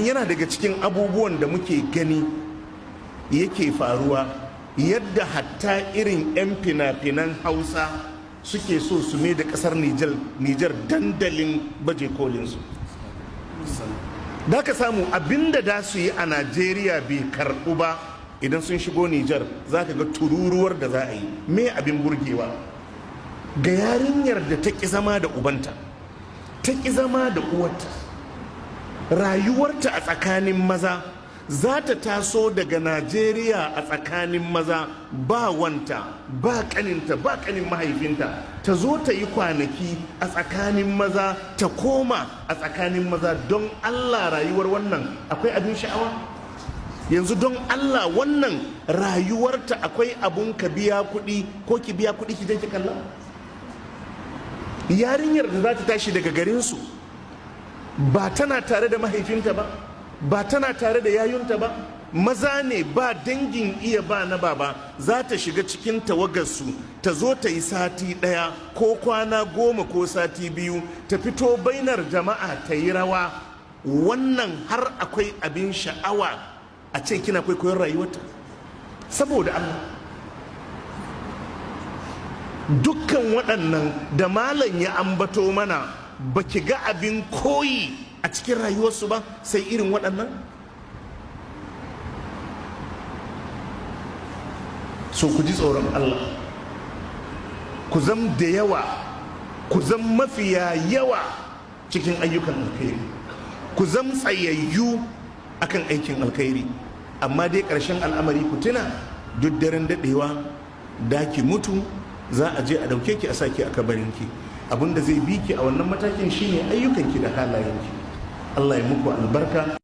yana daga cikin abubuwan da muke gani yake faruwa yadda hatta irin 'yan fina-finan hausa suke so su mai da kasar Nijar dandalin baje kolinsu. Da ka samu abinda da su yi a Najeriya bai karɓu ba, idan sun shigo Nijar za ka ga tururuwar da za a yi. Me abin burgewa ga yarinyar da ta ƙi zama da ubanta, ta ƙi zama da uwarta, rayuwarta a tsakanin maza, za ta taso daga Najeriya a tsakanin maza, ba wanta ba kaninta ba kanin mahaifinta, ta zo ta yi kwanaki a tsakanin maza, ta koma a tsakanin maza. Don Allah rayuwar wannan akwai abin sha'awa? Yanzu don Allah wannan rayuwarta akwai abun ka biya kuɗi ko ki biya kuɗi ki je ki kalla? Yarinyar da za ta tashi daga garinsu ba tana tare da mahaifinta ba, ba tana tare da yayunta ba, maza ne ba dangin iya ba na baba, za ta shiga cikin tawagarsu, ta zo ta yi sati ɗaya ko kwana 10 ko sati 2, ta fito bainar jama'a ta yi rawa. Wannan har akwai abin sha'awa a ce kina kwaikwayon rayuwarta? Saboda Allah, dukkan waɗannan da malam ya ambato mana, ba ki ga abin koyi a cikin rayuwarsu ba sai irin waɗannan? So ku ji tsoron Allah, ku zam da yawa, ku zam mafiya yawa cikin ayyukan alkhairi, ku zam tsayayyu akan aikin alkhairi. Amma dai ƙarshen al'amari ku tuna, duk daren daɗewa da ki mutu za a je a ɗauke ki a saki a kabarinki. Abinda zai bi ki a wannan matakin shine ayyukanki da halayenki. Allah ya muku albarka.